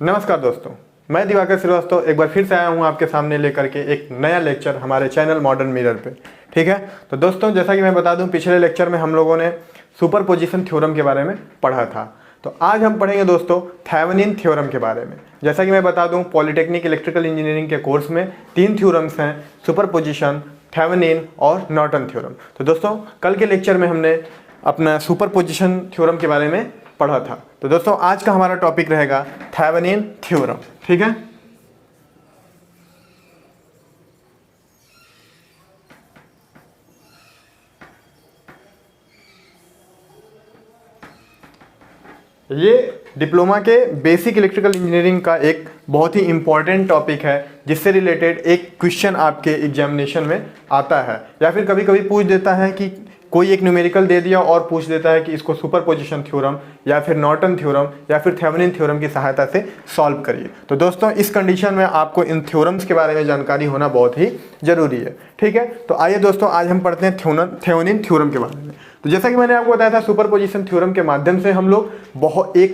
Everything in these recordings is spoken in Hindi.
नमस्कार दोस्तों, मैं दिवाकर श्रीवास्तव एक बार फिर से आया हूँ आपके सामने लेकर के एक नया लेक्चर हमारे चैनल मॉडर्न मिरर पे। ठीक है, तो दोस्तों जैसा कि मैं बता दूं, पिछले लेक्चर में हम लोगों ने सुपरपोजिशन थ्योरम के बारे में पढ़ा था। तो आज हम पढ़ेंगे दोस्तों थेवेनिन थ्योरम के बारे में। जैसा कि मैं बता दूं, पॉलिटेक्निक इलेक्ट्रिकल इंजीनियरिंग के कोर्स में 3 थ्योरम्स हैं, सुपरपोजिशन, थेवेनिन और नॉर्टन थ्योरम। तो दोस्तों कल के लेक्चर में हमने अपना सुपरपोजिशन थ्योरम के बारे में पढ़ा था। तो दोस्तों आज का हमारा टॉपिक रहेगा थेवेनिन थ्योरम। ठीक है, ये डिप्लोमा के बेसिक इलेक्ट्रिकल इंजीनियरिंग का एक बहुत ही इंपॉर्टेंट टॉपिक है, जिससे रिलेटेड एक क्वेश्चन आपके एग्जामिनेशन में आता है, या फिर कभी कभी पूछ देता है कि कोई एक न्यूमेरिकल दे दिया और पूछ देता है कि इसको सुपरपोजिशन थ्योरम या फिर नॉर्टन थ्योरम या फिर थेवेनिन थ्योरम की सहायता से सॉल्व करिए। तो दोस्तों इस कंडीशन में आपको इन थ्योरम्स के बारे में जानकारी होना बहुत ही जरूरी है। ठीक है, तो आइए दोस्तों आज हम पढ़ते हैं थेवेनिन थ्योरम के बारे में। तो जैसा कि मैंने आपको बताया था, सुपरपोजिशन थ्योरम के माध्यम से हम लोग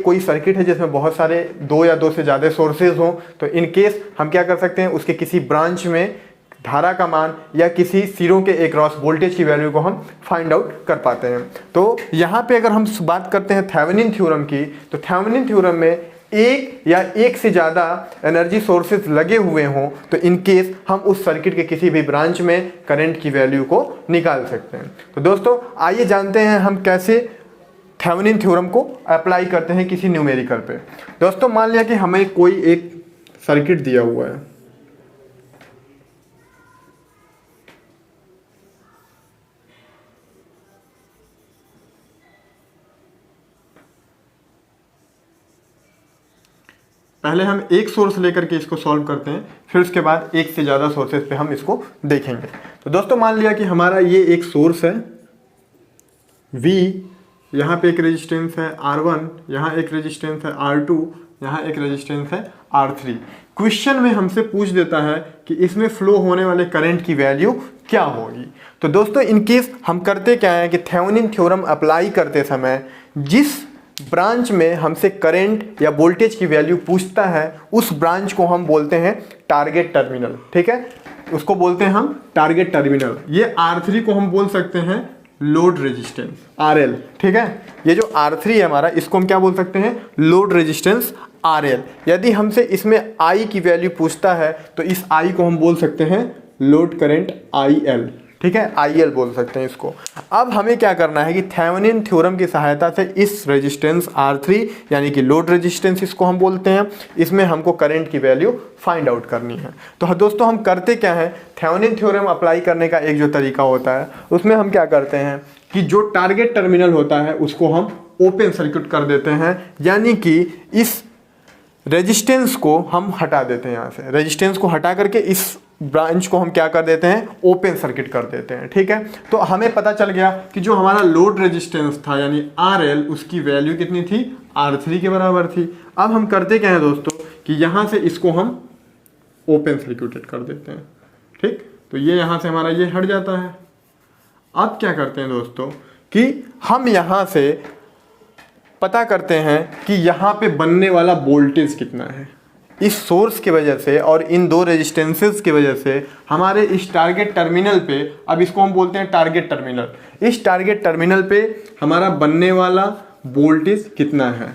कोई सर्किट है जिसमें बहुत सारे 2 या 2 से ज़्यादा सोर्सेज हों, तो इन केस हम क्या कर सकते हैं, उसके किसी ब्रांच में धारा का मान या किसी सिरों के अक्रॉस वोल्टेज की वैल्यू को हम फाइंड आउट कर पाते हैं। तो यहाँ पे अगर हम बात करते हैं थेवेनिन थ्योरम की, तो थेवेनिन थ्योरम में एक या एक से ज़्यादा एनर्जी सोर्सेज लगे हुए हों, तो इन केस हम उस सर्किट के किसी भी ब्रांच में करंट की वैल्यू को निकाल सकते हैं। तो दोस्तों आइए जानते हैं हम कैसे थेवेनिन थ्योरम को अप्लाई करते हैं किसी न्यूमेरिकल पे। दोस्तों मान लिया कि हमें कोई एक सर्किट दिया हुआ है, पहले हम एक सोर्स लेकर के इसको सॉल्व करते हैं, फिर उसके बाद एक से ज़्यादा सोर्सेज पे हम इसको देखेंगे। तो दोस्तों मान लिया कि हमारा ये एक सोर्स है V, यहाँ पे एक रेजिस्टेंस है R1, यहाँ एक रेजिस्टेंस है R2, यहाँ एक रेजिस्टेंस है R3। क्वेश्चन में हमसे पूछ देता है कि इसमें फ्लो होने वाले करंट की वैल्यू क्या होगी। तो दोस्तों इन केस हम करते क्या है कि थेवेनिन थ्योरम अप्लाई करते समय जिस ब्रांच में हमसे करंट या वोल्टेज की वैल्यू पूछता है, उस ब्रांच को हम बोलते हैं टारगेट टर्मिनल। ठीक है, उसको बोलते हैं हम टारगेट टर्मिनल। ये R3 को हम बोल सकते हैं लोड रेजिस्टेंस RL। ठीक है, ये जो R3 है हमारा, इसको हम क्या बोल सकते हैं, लोड रेजिस्टेंस RL। यदि हमसे इसमें I की वैल्यू पूछता है तो इस I को हम बोल सकते हैं लोड करंट IL। ठीक है, IL बोल सकते हैं इसको। अब हमें क्या करना है कि थेवेनिन थ्योरम की सहायता से इस रेजिस्टेंस R3 यानी कि लोड रेजिस्टेंस इसको हम बोलते हैं, इसमें हमको करंट की वैल्यू फाइंड आउट करनी है। तो दोस्तों हम करते क्या हैं, थेवेनिन थ्योरम अप्लाई करने का एक जो तरीका होता है, उसमें हम क्या करते हैं कि जो टारगेट टर्मिनल होता है उसको हम ओपन सर्किट कर देते हैं, यानी कि इस रेजिस्टेंस को हम हटा देते हैं। यहाँ से रेजिस्टेंस को हटा करके इस ब्रांच को हम क्या कर देते हैं, ओपन सर्किट कर देते हैं। ठीक है, तो हमें पता चल गया कि जो हमारा लोड रेजिस्टेंस था यानी RL, उसकी वैल्यू कितनी थी, R3 के बराबर थी। अब हम करते क्या है दोस्तों कि यहाँ से इसको हम ओपन सर्किटेड कर देते हैं। ठीक, तो ये यहाँ से हमारा ये हट जाता है। अब क्या करते हैं दोस्तों कि हम यहाँ से पता करते हैं कि यहाँ पे बनने वाला वोल्टेज कितना है। इस सोर्स की वजह से और इन 2 रेजिस्टेंसेस की वजह से हमारे इस टारगेट टर्मिनल पे, अब इसको हम बोलते हैं टारगेट टर्मिनल, इस टारगेट टर्मिनल पे हमारा बनने वाला वोल्टेज कितना है।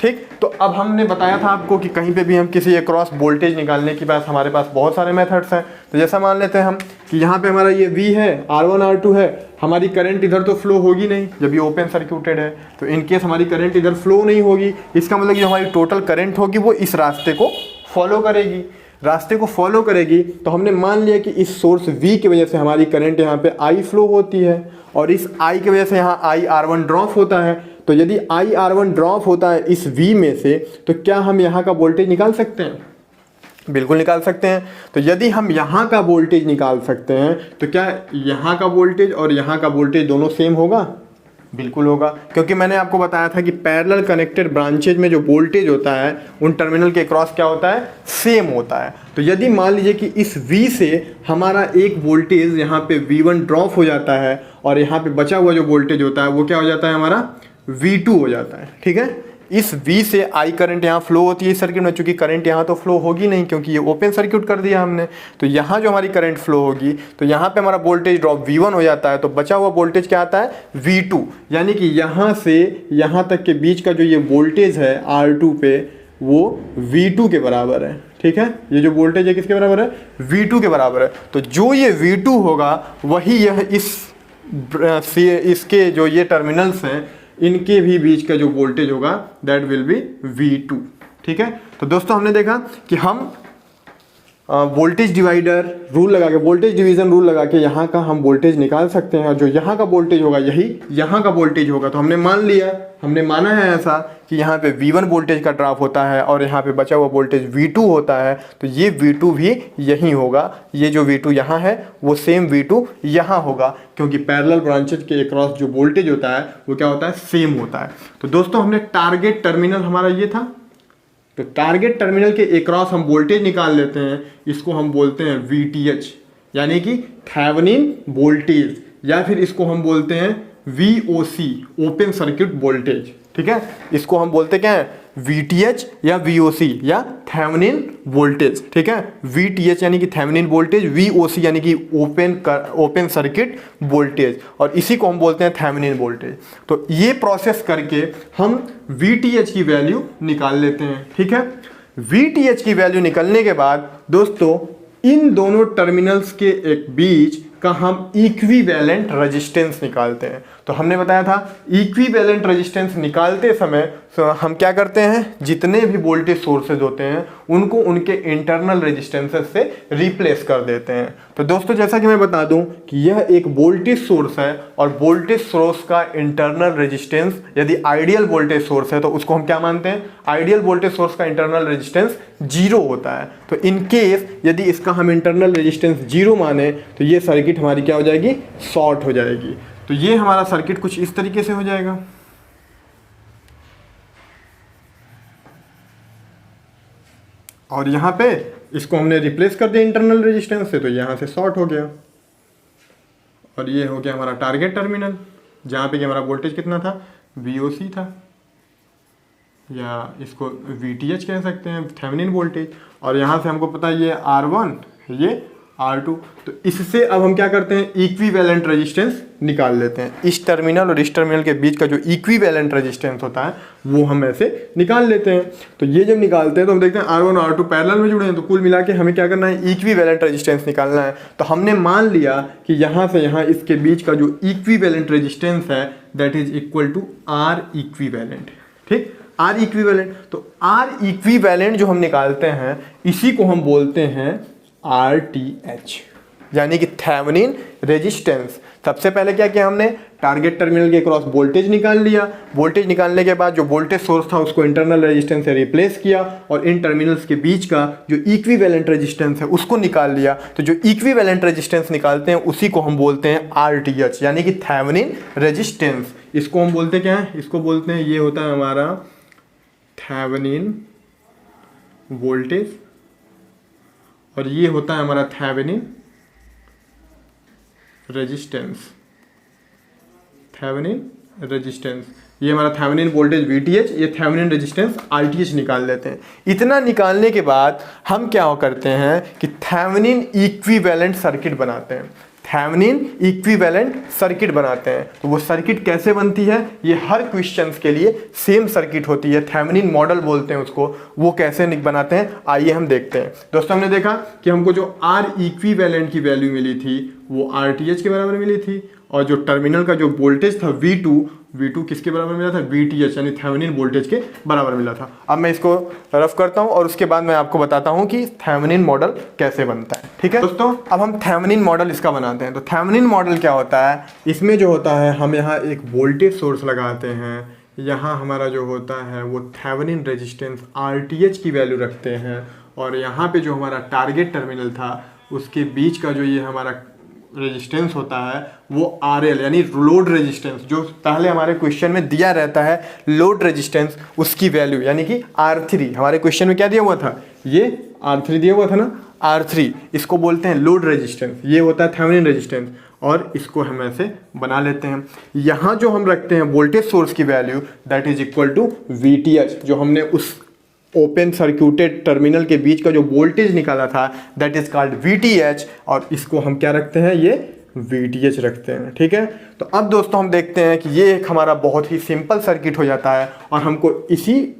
ठीक, तो अब हमने बताया था आपको कि कहीं पे भी हम किसी अक्रॉस वोल्टेज निकालने के पास हमारे पास बहुत सारे मेथड्स हैं। तो जैसा मान लेते हैं हम कि यहाँ पे हमारा ये V है, R1 R2 है, हमारी करंट इधर तो फ्लो होगी नहीं जब ये ओपन सर्किटेड है, तो इनकेस हमारी करंट इधर फ्लो नहीं होगी, इसका मतलब कि हमारी टोटल करंट होगी वो इस रास्ते को फॉलो करेगी। रास्ते को फॉलो करेगी तो हमने मान लिया कि इस सोर्स V की वजह से हमारी करंट यहाँ पे I फ्लो होती है, और इस I की वजह से यहाँ I R1 ड्रॉप होता है। तो यदि I R1 ड्रॉप होता है इस V में से, तो क्या हम यहाँ का वोल्टेज निकाल सकते हैं? बिल्कुल निकाल सकते हैं। तो यदि हम यहाँ का वोल्टेज निकाल सकते हैं, तो क्या यहाँ का वोल्टेज और यहाँ का वोल्टेज दोनों सेम होगा? बिल्कुल होगा, क्योंकि मैंने आपको बताया था कि पैरेलल कनेक्टेड ब्रांचेज में जो वोल्टेज होता है उन टर्मिनल के क्रॉस क्या होता है, सेम होता है। तो यदि मान लीजिए कि इस V से हमारा एक वोल्टेज यहाँ पे V1 ड्रॉप हो जाता है, और यहाँ पे बचा हुआ जो वोल्टेज होता है वो क्या हो जाता है, हमारा V2 हो जाता है। ठीक है, इस V से I करंट यहाँ फ्लो होती है इस सर्किट में, चूंकि करंट यहाँ तो फ्लो होगी नहीं क्योंकि ये ओपन सर्किट कर दिया हमने, तो यहाँ जो हमारी करंट फ्लो होगी तो यहाँ पे हमारा वोल्टेज ड्रॉप V1 हो जाता है, तो बचा हुआ वोल्टेज क्या आता है V2, यानी कि यहाँ से यहाँ तक के बीच का जो ये वोल्टेज है R2 पे वो V2 के बराबर है। ठीक है, ये जो वोल्टेज है किसके बराबर है, V2 के बराबर है। तो जो ये V2 होगा वही यह इसके जो ये टर्मिनल्स हैं इनके भी बीच का जो वोल्टेज होगा दैट विल बी V2। ठीक है, तो दोस्तों हमने देखा कि हम वोल्टेज डिवाइडर रूल लगा के, वोल्टेज डिवीजन रूल लगा के यहाँ का हम वोल्टेज निकाल सकते हैं, और जो यहाँ का वोल्टेज होगा यही यहाँ का वोल्टेज होगा। तो हमने मान लिया, हमने माना है ऐसा कि यहाँ पे V1 वोल्टेज का ड्रॉप होता है और यहाँ पे बचा हुआ वोल्टेज V2 होता है, तो ये V2 भी यही होगा, ये जो V2 यहाँ है वो सेम V2 यहाँ होगा, क्योंकि पैरेलल ब्रांचेज के अक्रॉस जो वोल्टेज होता है वो क्या होता है, सेम होता है। तो दोस्तों हमने टारगेट टर्मिनल हमारा ये था, तो टारगेट टर्मिनल के अक्रॉस हम वोल्टेज निकाल लेते हैं, इसको हम बोलते हैं VTH यानी कि थेवेनिन वोल्टेज, या फिर इसको हम बोलते हैं VOC ओपन सर्किट वोल्टेज। ठीक है, इसको हम बोलते क्या है, VTH या VOC या थेवेनिन वोल्टेज। ठीक है, VTH यानी कि थेवेनिन वोल्टेज, VOC यानी कि ओपन सर्किट वोल्टेज, और इसी को हम बोलते हैं थेवेनिन वोल्टेज। तो ये प्रोसेस करके हम VTH की वैल्यू निकाल लेते हैं। ठीक है, VTH की वैल्यू निकलने के बाद दोस्तों इन दोनों टर्मिनल्स के एक बीच का हम इक्विवेलेंट रेजिस्टेंस निकालते हैं। तो हमने बताया था इक्विवेलेंट रेजिस्टेंस निकालते समय हम क्या करते हैं, जितने भी वोल्टेज सोर्सेज होते हैं उनको उनके इंटरनल रेजिस्टेंसेस से रिप्लेस कर देते हैं। तो दोस्तों जैसा कि मैं बता दूं कि यह एक वोल्टेज सोर्स है, और वोल्टेज सोर्स का इंटरनल रेजिस्टेंस यदि आइडियल वोल्टेज सोर्स है तो उसको हम क्या मानते हैं, आइडियल वोल्टेज सोर्स का इंटरनल रेजिस्टेंस 0 होता है। तो इन केस यदि इसका हम इंटरनल रेजिस्टेंस 0 माने तो ये सर्किट हमारी क्या हो जाएगी, शॉर्ट हो जाएगी। तो ये हमारा सर्किट कुछ इस तरीके से हो जाएगा। और यहाँ पे इसको हमने रिप्लेस कर दिया इंटरनल रेजिस्टेंस से, तो यहाँ से शॉर्ट हो गया, और ये हो गया हमारा टारगेट टर्मिनल, जहाँ पे कि हमारा वोल्टेज कितना था, VOC था, या इसको VTH कह सकते हैं, थेवेनिन वोल्टेज। और यहाँ से हमको पता है ये R1 ये R2। तो इससे अब हम क्या करते हैं, इक्विवेलेंट रेजिस्टेंस निकाल लेते हैं। इस टर्मिनल और इस टर्मिनल के बीच का जो इक्विवेलेंट रेजिस्टेंस होता है वो हम ऐसे निकाल लेते हैं। तो ये जब निकालते हैं तो हम देखते हैं R1 और R2 पैरेलल में जुड़े हैं, तो कुल मिला के हमें क्या करना है, इक्विवेलेंट रेजिस्टेंस निकालना है। तो हमने मान लिया कि यहाँ से यहाँ इसके बीच का जो इक्विवेलेंट रेजिस्टेंस है that is equal to R equivalent. ठीक, R इक्विवेलेंट। तो R इक्विवेलेंट जो हम निकालते हैं इसी को हम बोलते हैं RTH यानी कि थेवेनिन रेजिस्टेंस। सबसे पहले क्या किया हमने, टारगेट टर्मिनल के क्रॉस वोल्टेज निकाल लिया, वोल्टेज निकालने के बाद जो वोल्टेज सोर्स था उसको इंटरनल रेजिस्टेंस से रिप्लेस किया, और इन टर्मिनल्स के बीच का जो इक्विवेलेंट रेजिस्टेंस है उसको निकाल लिया। तो जो इक्विवेलेंट रेजिस्टेंस निकालते हैं उसी को हम बोलते हैं RTH यानी कि थेवेनिन रेजिस्टेंस। इसको हम बोलते क्या है, इसको बोलते हैं, ये होता है हमारा थेवेनिन वोल्टेज, और ये होता है हमारा थेवेनिन रेजिस्टेंस। थेवेनिन रेजिस्टेंस, ये हमारा थेवेनिन वोल्टेज VTH, ये थेवेनिन रेजिस्टेंस RTH निकाल लेते हैं। इतना निकालने के बाद हम क्या करते हैं कि थेवेनिन इक्विवेलेंट सर्किट बनाते हैं। थेवेनिन इक्विवेलेंट सर्किट बनाते हैं। तो वो सर्किट कैसे बनती है, ये हर क्वेश्चंस के लिए सेम सर्किट होती है, थेवेनिन मॉडल बोलते हैं उसको। वो कैसे बनाते हैं आइए हम देखते हैं। दोस्तों हमने देखा कि हमको जो R इक्विवेलेंट की वैल्यू मिली थी वो RTH के बराबर मिली थी, और जो टर्मिनल का जो वोल्टेज था V2 किसके बराबर मिला था, VTH यानी थेवेनिन वोल्टेज के बराबर मिला था। अब मैं इसको रफ करता हूं और उसके बाद मैं आपको बताता हूं कि थेवेनिन मॉडल कैसे बनता है। ठीक है दोस्तों, अब हम थेवेनिन मॉडल इसका बनाते हैं। तो थेवेनिन मॉडल क्या होता है, इसमें जो होता है हम यहाँ एक वोल्टेज सोर्स लगाते हैं, यहाँ हमारा जो होता है वो थेवेनिन रेजिस्टेंस RTH की वैल्यू रखते हैं, और यहाँ पे जो हमारा टारगेट टर्मिनल था उसके बीच का जो ये हमारा रेजिस्टेंस होता है वो RL यानी लोड रेजिस्टेंस, जो पहले हमारे क्वेश्चन में दिया रहता है लोड रेजिस्टेंस, उसकी वैल्यू यानी कि R3। हमारे क्वेश्चन में क्या दिया हुआ था, ये R3 दिया हुआ था ना, R3 इसको बोलते हैं लोड रेजिस्टेंस, ये होता है थेवेनिन रेजिस्टेंस। और इसको हम ऐसे बना लेते हैं। यहाँ जो हम रखते हैं वोल्टेज सोर्स की value that is equal to VTH, जो हमने उस ओपन सर्क्यूटेड टर्मिनल के बीच का जो वोल्टेज निकाला था दैट इज कॉल्ड VTH, और इसको हम क्या रखते हैं, ये VTH रखते हैं। ठीक है, तो अब दोस्तों हम देखते हैं कि ये एक हमारा बहुत ही सिंपल सर्किट हो जाता है और हमको इसी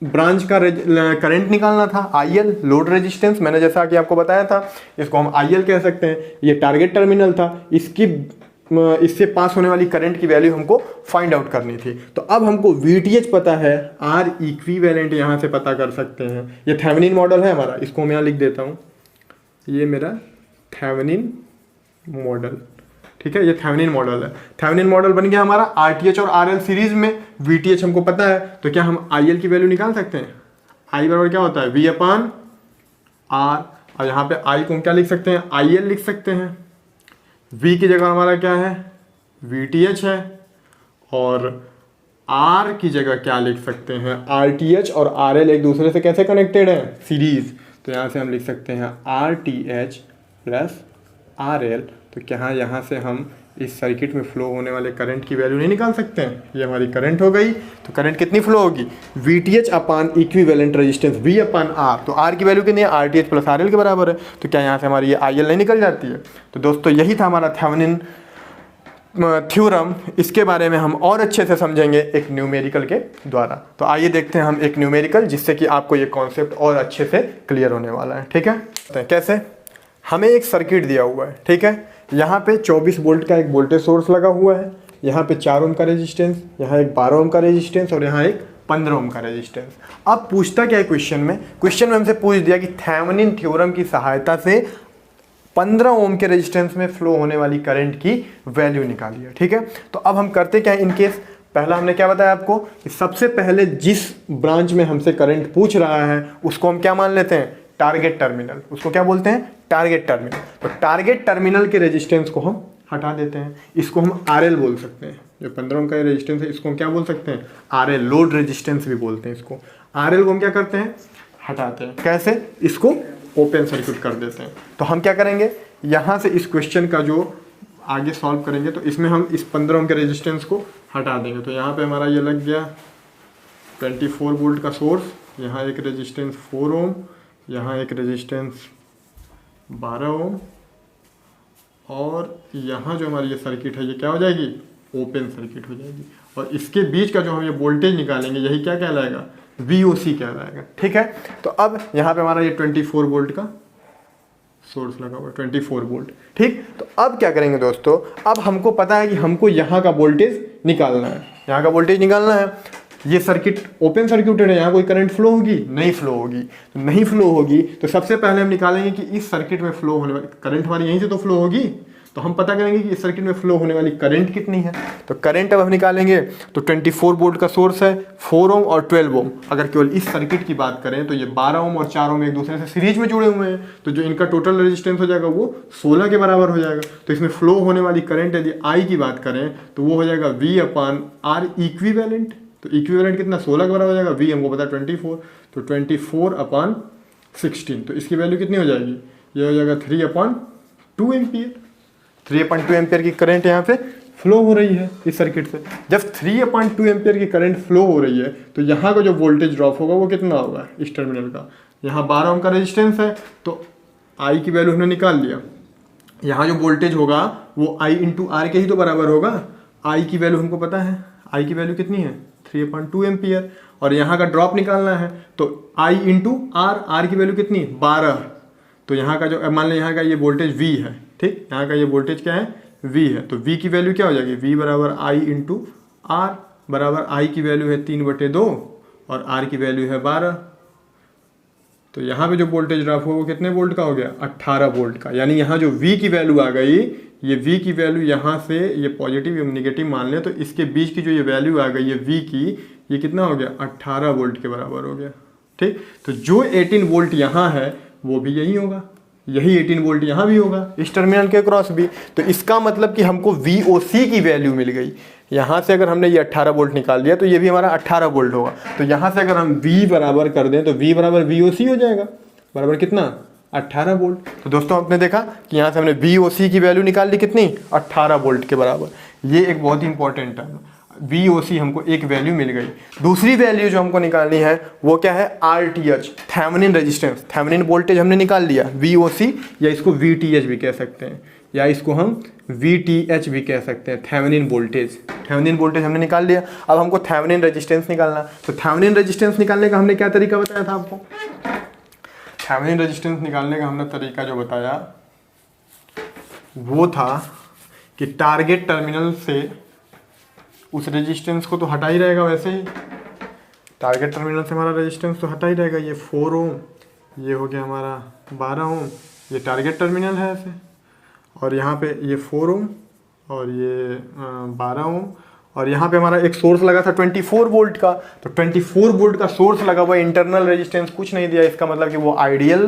ब्रांच का करंट निकालना था, IL लोड रेजिस्टेंस, मैंने जैसा कि आपको बताया था इसको हम IL कह सकते हैं। ये टारगेट टर्मिनल था, इससे पास होने वाली करंट की वैल्यू हमको फाइंड आउट करनी थी। तो अब हमको VTH पता है, R इक्विवेलेंट यहाँ से पता कर सकते हैं। ये थेवेनिन मॉडल है हमारा, इसको मैं यहाँ लिख देता हूँ, ये मेरा थेवेनिन मॉडल। ठीक है, ये थेवेनिन मॉडल है। थेवेनिन मॉडल बन गया हमारा। RTH और RL सीरीज में, VTH हमको पता है, तो क्या हम IL की वैल्यू निकाल सकते हैं? I बराबर क्या होता है, V/R, और यहाँ पे I को हम क्या लिख सकते हैं, IL लिख सकते हैं। V की जगह हमारा क्या है, VTH है, और R की जगह क्या लिख सकते हैं, RTH और RL एक दूसरे से कैसे कनेक्टेड है, सीरीज। तो यहाँ से हम लिख सकते हैं RTH प्लस RL। तो क्या यहाँ से हम इस सर्किट में फ्लो होने वाले करंट की वैल्यू नहीं निकाल सकते हैं? ये हमारी करंट हो गई। तो करंट कितनी फ्लो होगी, VTH अपान इक्विवेलेंट रेजिस्टेंस V/R। तो R की वैल्यू कितनी है, RTH प्लस RL के बराबर है। तो क्या यहाँ से हमारी ये IL नहीं निकल जाती है? तो दोस्तों यही था हमारा थेवेनिन थ्योरम। इसके बारे में हम और अच्छे से समझेंगे एक न्यूमेरिकल के द्वारा। तो आइए देखते हैं हम एक न्यूमेरिकल, जिससे कि आपको ये कॉन्सेप्ट और अच्छे से क्लियर होने वाला है। ठीक है, कैसे? हमें एक सर्किट दिया हुआ है, ठीक है, यहाँ पे 24 वोल्ट का एक वोल्टेज सोर्स लगा हुआ है, यहाँ पे 4 ओम का रेजिस्टेंस, यहाँ एक 12 ओम का रेजिस्टेंस, और यहाँ एक 15 ओम का रेजिस्टेंस। अब पूछता क्या है क्वेश्चन में हमसे पूछ दिया कि थेवेनिन थ्योरम की सहायता से 15 ओम के रेजिस्टेंस में फ्लो होने वाली करंट की वैल्यू निकालिए। ठीक है, तो अब हम करते क्या है, इन केस पहला हमने क्या बताया आपको कि सबसे पहले जिस ब्रांच में हमसे करंट पूछ रहा है उसको हम क्या मान लेते हैं, टारगेट टर्मिनल। उसको क्या बोलते हैं, टारगेट टर्मिनल। तो टारगेट टर्मिनल के रेजिस्टेंस को हम हटा देते हैं, इसको हम RL बोल सकते हैं। जो 15 ओम का रेजिस्टेंस है इसको हम क्या बोल सकते हैं, RL, लोड रेजिस्टेंस भी बोलते हैं इसको। RL को हम क्या करते हैं, हटाते हैं। कैसे, इसको ओपन सर्किट कर देते हैं। तो हम क्या करेंगे, यहाँ से इस क्वेश्चन का जो आगे सॉल्व करेंगे तो इसमें हम इस 15 ओम के रेजिस्टेंस को हटा देंगे। तो यहाँ पे हमारा ये लग गया 24 वोल्ट का सोर्स, यहाँ एक रेजिस्टेंस 4 ओम, यहाँ एक रेजिस्टेंस 12 ओम, और यहाँ जो हमारी ये सर्किट है ये क्या हो जाएगी, ओपन सर्किट हो जाएगी। और इसके बीच का जो हम ये वोल्टेज निकालेंगे यही क्या कहलाएगा, VOC कहलाएगा। ठीक है, तो अब यहाँ पे हमारा ये 24 वोल्ट का सोर्स लगा हुआ है, 24 वोल्ट। ठीक, तो अब क्या करेंगे दोस्तों, अब हमको पता है कि हमको यहाँ का वोल्टेज निकालना है, यहाँ का वोल्टेज निकालना है। ये सर्किट ओपन सर्क्यूटेड है, यहाँ कोई करंट फ्लो होगी, नहीं फ्लो होगी। तो नहीं फ्लो होगी तो सबसे पहले हम निकालेंगे कि इस सर्किट में फ्लो होने वाली करंट हमारी यहीं से तो फ्लो होगी। तो हम पता करेंगे कि इस सर्किट में फ्लो होने वाली करंट कितनी है। तो करंट अब हम निकालेंगे, तो 24 वोल्ट का सोर्स है, 4 ओम और 12 ओम। अगर केवल इस सर्किट की बात करें तो ये 12 ओम और 4 ओम एक दूसरे से सीरीज में जुड़े हुए हैं, तो जो इनका टोटल रेजिस्टेंस हो जाएगा वो 16 के बराबर हो जाएगा। तो इसमें फ्लो होने वाली करंट यदि I की बात करें तो वो हो जाएगा V/R इक्विवेलेंट। तो इक्विवेलेंट कितना, 16 के बराबर हो जाएगा। V हमको पता है 24, तो 24/16। तो इसकी वैल्यू कितनी हो जाएगी, ये हो जाएगा 3/2 एम्पियर। 3/2 एम्पियर की करंट यहाँ पे फ्लो हो रही है इस सर्किट से। जब 3/2 एम्पियर की करंट फ्लो हो रही है तो यहाँ का जो वोल्टेज ड्रॉप होगा वो कितना होगा इस टर्मिनल का। यहाँ 12 ओम का रेजिस्टेंस है तो I की वैल्यू हमने निकाल लिया। यहाँ जो वोल्टेज होगा वो I × R के ही तो बराबर होगा। I की वैल्यू हमको पता है, I की वैल्यू कितनी है 3/2 एम्पियर, और यहाँ का ड्रॉप निकालना है तो I × R, R की वैल्यू कितनी 12। तो यहाँ का जो मान लें यहाँ का ये वोल्टेज V है, ठीक, यहाँ का ये वोल्टेज क्या है V है, तो V की वैल्यू क्या हो जाएगी, V बराबर I × R बराबर I की वैल्यू है 3/2 और R की वैल्यू है 12। तो यहाँ पे जो वोल्टेज ड्रॉप हो वो कितने वोल्ट का हो गया, 18 वोल्ट का। यानी यहाँ जो V की वैल्यू आ गई, ये V की वैल्यू यहाँ से ये पॉजिटिव या नेगेटिव मान लें तो इसके बीच की जो ये वैल्यू आ गई है V की, ये कितना हो गया 18 वोल्ट के बराबर हो गया। ठीक, तो जो 18 वोल्ट यहाँ है वो भी यही होगा, यही 18 वोल्ट यहाँ भी होगा इस टर्मिनल के क्रॉस भी। तो इसका मतलब कि हमको VOC की वैल्यू मिल गई। यहाँ से अगर हमने ये 18 वोल्ट निकाल दिया तो ये भी हमारा 18 वोल्ट होगा। तो यहाँ से अगर हम V बराबर कर दें तो V बराबर VOC हो जाएगा, बराबर कितना 18 वोल्ट। तो दोस्तों आपने देखा कि यहाँ से हमने VOC की वैल्यू निकाल ली कितनी, 18 वोल्ट के बराबर। ये एक बहुत ही इंपॉर्टेंट टर्म, VOC हमको एक वैल्यू मिल गई। दूसरी वैल्यू जो हमको निकालनी है वो क्या है, RTH, Thevenin resistance, Thevenin voltage हमने निकाल लिया, VOC या इसको VTH भी कह सकते हैं, या इसको हम VTH भी कह सकते हैं, थेवेनिन वोल्टेज। थेवेनिन वोल्टेज हमने निकाल लिया। अब हमको थेवेनिन रेजिस्टेंस निकालना। तो थेवेनिन रेजिस्टेंस निकालने का हमने क्या तरीका बताया था आपको, थेवेनिन रेजिस्टेंस निकालने का हमने तरीका जो बताया वो था कि टारगेट टर्मिनल से उस रेजिस्टेंस को तो हटा ही रहेगा, वैसे ही टारगेट टर्मिनल से हमारा रेजिस्टेंस तो हटा ही रहेगा। ये 4 ओम, ये हो गया हमारा 12 ओम, ये टारगेट टर्मिनल है ऐसे, और यहाँ पे ये 4 ओम और ये 12 ओम, और यहाँ पे हमारा एक सोर्स लगा था 24 वोल्ट का। तो 24 वोल्ट का सोर्स लगा हुआ, इंटरनल रेजिस्टेंस कुछ नहीं दिया, इसका मतलब कि वो आइडियल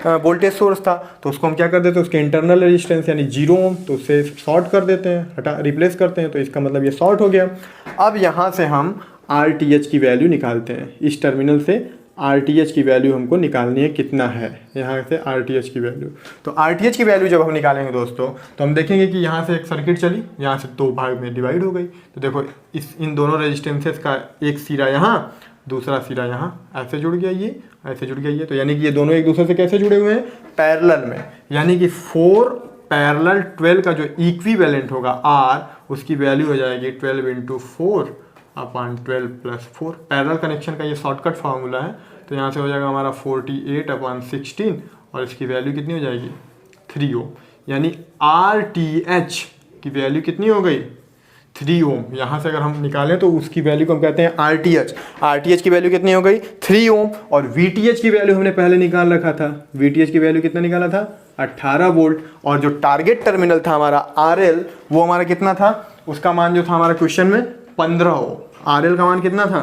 वोल्टेज सोर्स था। तो उसको हम क्या कर देते हैं, उसके इंटरनल रेजिस्टेंस यानी 0 ओम, तो उससे शॉर्ट कर देते हैं, हटा रिप्लेस करते हैं, तो इसका मतलब ये शॉर्ट हो गया। अब यहाँ से हम RTH की वैल्यू निकालते हैं, इस टर्मिनल से RTH की वैल्यू हमको निकालनी है, कितना है यहाँ से RTH की वैल्यू। तो RTH की वैल्यू जब हम निकालेंगे दोस्तों, तो हम देखेंगे कि यहाँ से एक सर्किट चली, यहाँ से 2 भाग में डिवाइड हो गई। तो देखो इन दोनों रेजिस्टेंसेस का एक सिरा यहाँ, दूसरा सिरा यहाँ, ऐसे जुड़ गया, ये ऐसे जुड़ गया, ये तो यानी कि ये दोनों एक दूसरे से कैसे जुड़े हुए हैं, पैरेलल में। यानी कि 4 पैरेलल 12 का जो इक्विवेलेंट होगा R, उसकी वैल्यू हो जाएगी 12 × 4 अपॉन 12 + 4। पैरेलल कनेक्शन का ये शॉर्टकट फार्मूला है। तो यहाँ से हो जाएगा हमारा 48/16, और इसकी वैल्यू कितनी हो जाएगी, 3 ओम। यानी RTH की वैल्यू कितनी हो गई, 3 ओम। यहाँ से अगर हम निकालें तो उसकी वैल्यू को हम कहते हैं RTH। RTH की वैल्यू कितनी हो गई, 3 ओम। और VTH की वैल्यू हमने पहले निकाल रखा था, VTH की वैल्यू कितना निकाला था, 18 वोल्ट। और जो टारगेट टर्मिनल था हमारा RL, वो हमारा कितना था, उसका मान जो था हमारा क्वेश्चन में 15 ओम। RL का मान कितना था,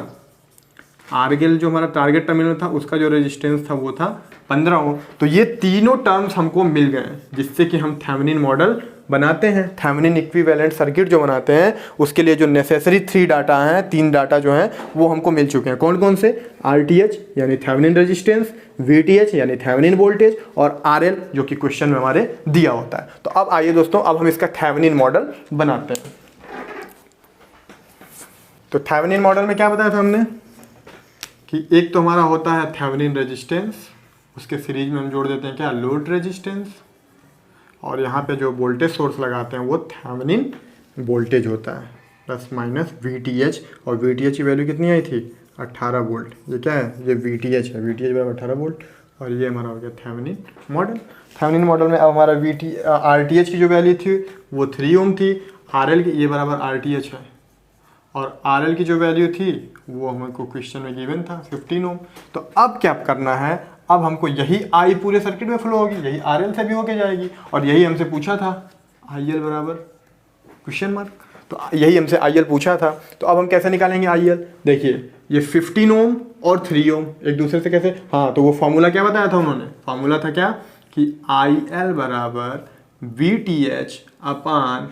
RL जो हमारा टारगेट टर्मिनल था उसका जो रेजिस्टेंस था वो था 15 ओम। तो ये तीनों टर्म्स हमको मिल गए, जिससे कि हम थेवेनिन मॉडल बनाते हैं, थेवेनिन इक्विवेलेंट सर्किट जो बनाते हैं, उसके लिए जो नेसेसरी 3 डाटा हैं, 3 डाटा जो हैं वो हमको मिल चुके हैं। कौन कौन से, RTH यानी थेवेनिन रेजिस्टेंस, VTH यानी थेवेनिन वोल्टेज, और RL जो कि क्वेश्चन में हमारे दिया होता है। तो अब आइए दोस्तों, अब हम इसका थेवेनिन मॉडल बनाते हैं। तो थेवेनिन मॉडल में क्या बताया था हमने कि एक तो हमारा होता है थेवेनिन रेजिस्टेंस, उसके सीरीज में हम जोड़ देते हैं क्या, लोड रेजिस्टेंस, और यहाँ पे जो वोल्टेज सोर्स लगाते हैं वो थेवेनिन वोल्टेज होता है, प्लस माइनस VTH। और VTH की वैल्यू कितनी आई थी, 18 वोल्ट। ये क्या है, ये VTH है, VTH बराबर 18 वोल्ट। और ये हमारा हो गया थेवेनिन मॉडल। थेवेनिन मॉडल में अब हमारा RTH की जो वैल्यू थी वो 3 ओम थी, RL की ये बराबर RTH है, और RL की जो वैल्यू थी वो हमको क्वेश्चन में गिवन था 15 ओम। तो अब क्या करना है, अब हमको यही I पूरे सर्किट में फ्लो होगी, यही RL से भी होके जाएगी, और यही हमसे पूछा था IL बराबर क्वेश्चन मार्क। तो यही हमसे IL पूछा था। तो अब हम कैसे निकालेंगे IL, देखिए ये 15 ओम और 3 ओम एक दूसरे से कैसे, हाँ तो वो फॉर्मूला क्या बताया था उन्होंने, फॉर्मूला था क्या कि IL बराबर VTH upon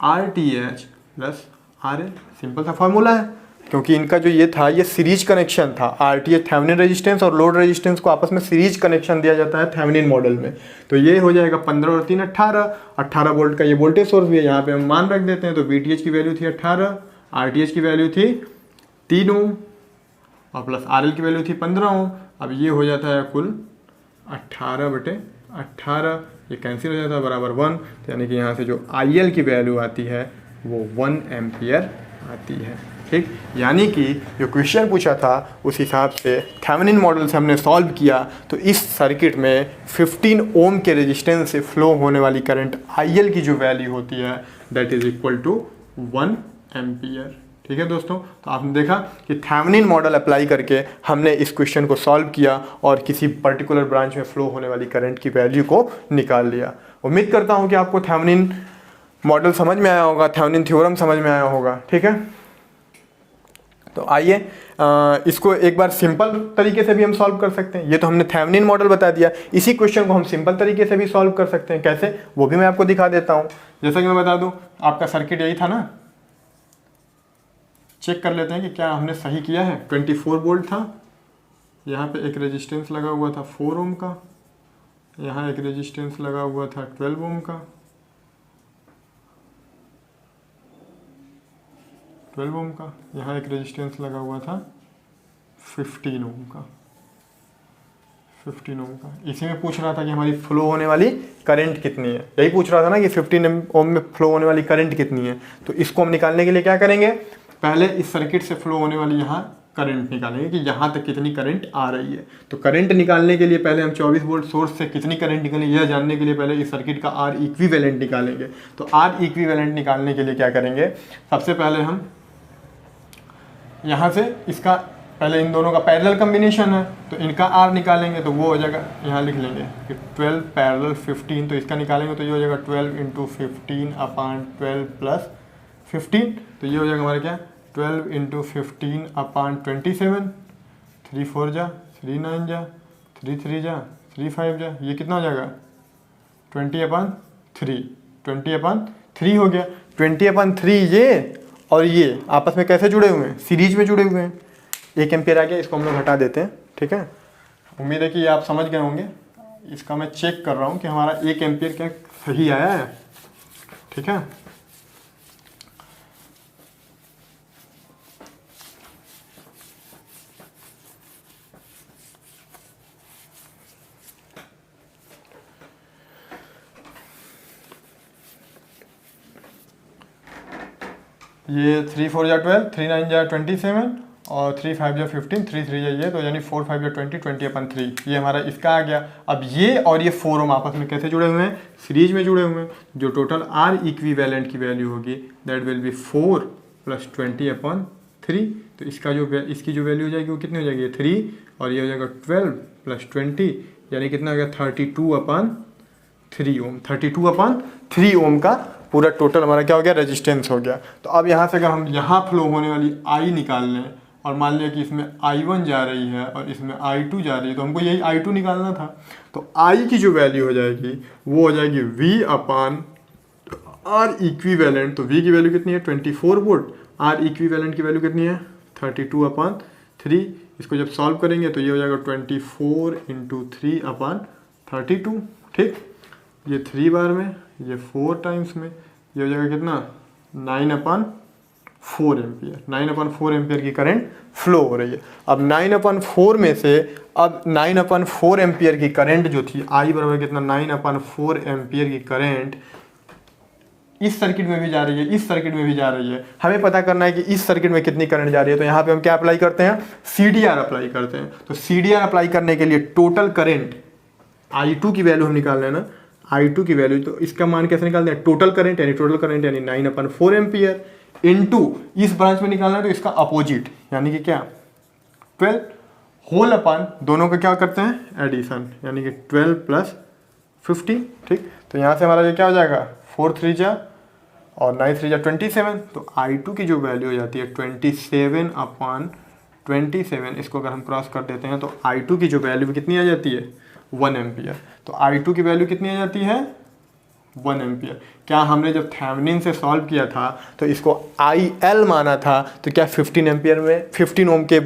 RTH plus RL। Simple सा फॉर्मूला है, क्योंकि इनका जो ये था ये सीरीज कनेक्शन था, RTH थेवेनिन रेजिस्टेंस और लोड रेजिस्टेंस को आपस में सीरीज कनेक्शन दिया जाता है थेवेनिन मॉडल में। तो ये हो जाएगा 15 और 3 18 वोल्ट का ये वोल्टेज सोर्स भी है, यहाँ पे हम मान रख देते हैं। तो VTH की वैल्यू थी 18, RTH की वैल्यू थी 3 ओम, और प्लस RL की वैल्यू थी 15 ओम। अब ये हो जाता है कुल 18/18, ये कैंसिल हो जाता है बराबर 1। तो यानी कि यहाँ से जो IL की वैल्यू आती है वो 1 एम्पियर आती है। ठीक, यानी कि जो क्वेश्चन पूछा था उस हिसाब से थेवेनिन मॉडल से हमने सॉल्व किया। तो इस सर्किट में 15 ओम के रेजिस्टेंस से फ्लो होने वाली करंट IL की जो वैल्यू होती है that is equal to 1 ampere. ठीक है दोस्तों, तो आपने देखा कि थेवेनिन मॉडल अप्लाई करके हमने इस क्वेश्चन को सॉल्व किया और किसी पर्टिकुलर ब्रांच में फ्लो होने वाली करंट की वैल्यू को निकाल लिया। उम्मीद करता हूँ कि आपको थेवेनिन मॉडल समझ में आया होगा, थेवेनिन थ्योरम समझ में आया होगा। ठीक है, तो आइए इसको एक बार सिंपल तरीके से भी हम सॉल्व कर सकते हैं। ये तो हमने थेवेनिन मॉडल बता दिया, इसी क्वेश्चन को हम सिंपल तरीके से भी सॉल्व कर सकते हैं। कैसे, वो भी मैं आपको दिखा देता हूँ। जैसा कि मैं बता दूँ, आपका सर्किट यही था ना, चेक कर लेते हैं कि क्या हमने सही किया है। 24 वोल्ट था, यहाँ पे एक रेजिस्टेंस लगा हुआ था 4 ओम का, यहाँ एक रेजिस्टेंस लगा हुआ था 12 ओम का, 12 ओम का, यहाँ एक रेजिस्टेंस लगा हुआ था 15 ओम का, 15 ओम का। इसी में पूछ रहा था कि हमारी फ्लो होने वाली करंट कितनी है, यही पूछ रहा था ना कि 15 ओम में फ्लो होने वाली करंट कितनी है। तो इसको हम निकालने के लिए क्या करेंगे, पहले इस सर्किट से फ्लो होने वाली यहाँ करंट निकालेंगे कि यहाँ तक कितनी करंट आ रही है। तो करंट निकालने के लिए पहले हम 24 वोल्ट सोर्स से कितनी करंट निकलेगी यह जानने के लिए पहले इस सर्किट का आर इक्विवेलेंट निकालेंगे। तो आर इक्विवेलेंट निकालने के लिए क्या करेंगे, सबसे पहले हम यहाँ से इसका पहले इन दोनों का पैरेलल कॉम्बिनेशन है तो इनका आर निकालेंगे। तो वो हो जाएगा, यहाँ लिख लेंगे कि 12 पैरेलल 15, तो इसका निकालेंगे तो ये हो जाएगा 12 इंटू 15 अपान 12 प्लस 15। तो ये हो जाएगा हमारा क्या, 12 इंटू 15 अपान 27, 3 4 जा, 3 9 जा, 3 3 जा, 3 5 जा, ये कितना हो जाएगा 20/3, 20/3 हो गया। 20/3 ये और ये आपस में कैसे जुड़े हुए हैं, सीरीज में जुड़े हुए हैं। 1 एम्पियर आ गया, इसको हम लोग हटा देते हैं, ठीक है। उम्मीद है कि आप समझ गए होंगे। इसका मैं चेक कर रहा हूँ कि हमारा 1 एम्पियर क्या सही आया है, ठीक है। ये 3 4 जा 12, 3 9 जा 27 और 3 5 जा 15, 3 3 जा ये, तो यानी 4 5 जा 20, 20/3 ये हमारा इसका आ गया। अब ये और ये 4 ओम आपस में कैसे जुड़े हुए हैं, सीरीज में जुड़े हुए हैं। जो टोटल आर इक्विवेलेंट की वैल्यू होगी दैट विल बी 4 + 20/3। तो इसकी जो वैल्यू हो जाएगी वो कितनी हो जाएगी, 3, और ये हो जाएगा 12 + 20 यानी कितना हो गया 32/3 ओम। 32/3 ओम का पूरा टोटल हमारा क्या हो गया, रेजिस्टेंस हो गया। तो अब यहाँ से अगर हम यहाँ फ्लो होने वाली आई निकाल लें और मान लिया कि इसमें I1 जा रही है और इसमें I2 जा रही है, तो हमको यही I2 निकालना था। तो I की जो वैल्यू हो जाएगी वो हो जाएगी V/R इक्विवेलेंट। तो V की वैल्यू कितनी है 24 वोल्ट, R इक्विवेलेंट की वैल्यू कितनी है 32/3। इसको जब सॉल्व करेंगे तो ये हो जाएगा 24 × 3/32, ठीक। ये 3 बार में, ये 4 टाइम्स में, ये हो जाएगा कितना 9/4 एम्पियर। 9/4 एम्पियर की करंट फ्लो हो रही है। अब 9/4 में से अब 9/4 एम्पियर की करंट जो थी आई बराबर कितना 9/4 एम्पियर की करंट इस सर्किट में भी जा रही है, इस सर्किट में भी जा रही है। हमें पता करना है कि इस सर्किट में कितनी करंट जा रही है। तो यहाँ पे हम क्या अप्लाई करते हैं, CDR अप्लाई करते हैं। तो CDR अप्लाई करने के लिए टोटल करंट I2 की वैल्यू हम निकाल रहे हैं ना, I2 की वैल्यू, तो इसका मान कैसे निकालते हैं, टोटल करंट यानी 9/4 एम्पियर इनटू इस ब्रांच में निकालना है तो इसका अपोजिट यानी कि क्या 12 होल अपन दोनों का क्या करते हैं एडिशन, यानी कि 12 + 50, ठीक। तो यहाँ से हमारा ये क्या हो जाएगा 4 3 जा और 9 3 जा 27। तो I2 की जो वैल्यू हो जाती है 27/27। इसको अगर हम क्रॉस कर देते हैं तो I2 की जो वैल्यू कितनी आ जाती है 1 एम्पियर। तो I2 की वैल्यू कितनी आ जाती है 1 एम्पियर। क्या हमने जब थेवेनिन से सॉल्व किया था तो इसको IL माना था, तो क्या 15 एम्पियर में 15 ओम के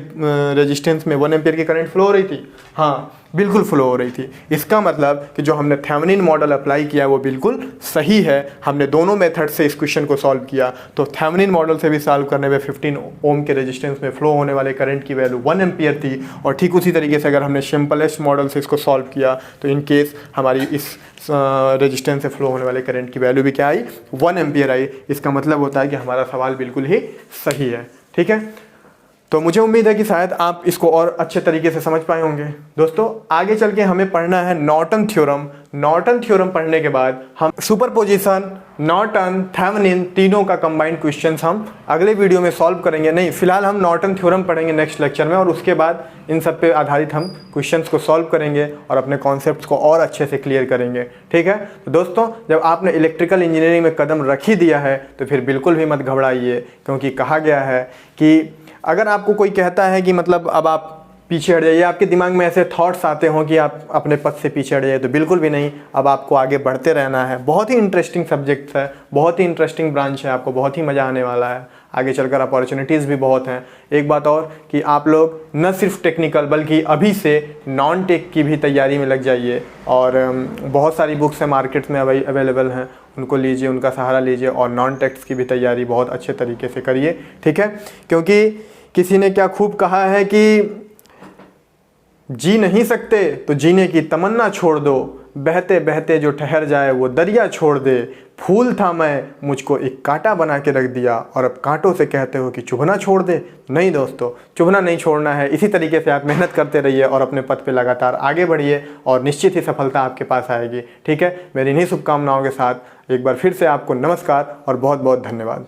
रेजिस्टेंस में 1 एम्पियर की करंट फ्लो हो रही थी, हाँ बिल्कुल फ्लो हो रही थी। इसका मतलब कि जो हमने थेवेनिन मॉडल अप्लाई किया वो बिल्कुल सही है। हमने दोनों मेथड से इस क्वेश्चन को सॉल्व किया। तो थेवेनिन मॉडल से भी सॉल्व करने में 15 ओम के रेजिस्टेंस में फ्लो होने वाले करंट की वैल्यू 1 एम्पियर थी। और ठीक उसी तरीके से अगर हमने सिंपलेस्ट मॉडल से इसको सॉल्व किया तो इन केस हमारी इस रेजिस्टेंस से फ्लो होने वाले करंट की वैल्यू भी क्या आई 1 एम्पियर आई। इसका मतलब होता है कि हमारा सवाल बिल्कुल ही सही है, ठीक है। तो मुझे उम्मीद है कि शायद आप इसको और अच्छे तरीके से समझ पाए होंगे। दोस्तों आगे चल के हमें पढ़ना है नॉर्टन थ्योरम। नॉर्टन थ्योरम पढ़ने के बाद हम सुपरपोजिशन, नॉर्टन, थेवेनिन तीनों का कंबाइंड क्वेश्चंस हम अगले वीडियो में सॉल्व करेंगे। नहीं, फिलहाल हम नॉर्टन थ्योरम पढ़ेंगे नेक्स्ट लेक्चर में और उसके बाद इन सब पे आधारित हम क्वेश्चंस को सॉल्व करेंगे और अपने कॉन्सेप्ट्स को और अच्छे से क्लियर करेंगे, ठीक है। तो दोस्तों जब आपने इलेक्ट्रिकल इंजीनियरिंग में कदम रख ही दिया है तो फिर बिल्कुल भी मत घबराइए, क्योंकि कहा गया है कि अगर आपको कोई कहता है कि मतलब अब आप पीछे हट जाइए, आपके दिमाग में ऐसे थॉट्स आते हों कि आप अपने पथ से पीछे हट जाइए, तो बिल्कुल भी नहीं, अब आपको आगे बढ़ते रहना है। बहुत ही इंटरेस्टिंग सब्जेक्ट है, बहुत ही इंटरेस्टिंग ब्रांच है, आपको बहुत ही मज़ा आने वाला है। आगे चलकर अपॉर्चुनिटीज़ भी बहुत हैं। एक बात और कि आप लोग न सिर्फ टेक्निकल बल्कि अभी से नॉन टेक की भी तैयारी में लग जाइए, और बहुत सारी बुक्स हैं मार्केट में अवेलेबल हैं, उनको लीजिए, उनका सहारा लीजिए, और नॉन टेक्स्ट की भी तैयारी बहुत अच्छे तरीके से करिए, ठीक है। क्योंकि किसी ने क्या खूब कहा है कि जी नहीं सकते तो जीने की तमन्ना छोड़ दो, बहते बहते जो ठहर जाए वो दरिया छोड़ दे, फूल था मैं मुझको एक कांटा बना के रख दिया, और अब कांटों से कहते हो कि चुभना छोड़ दे। नहीं दोस्तों, चुभना नहीं छोड़ना है। इसी तरीके से आप मेहनत करते रहिए और अपने पथ पे लगातार आगे बढ़िए, और निश्चित ही सफलता आपके पास आएगी, ठीक है। मेरी इन्हीं शुभकामनाओं के साथ एक बार फिर से आपको नमस्कार और बहुत बहुत धन्यवाद।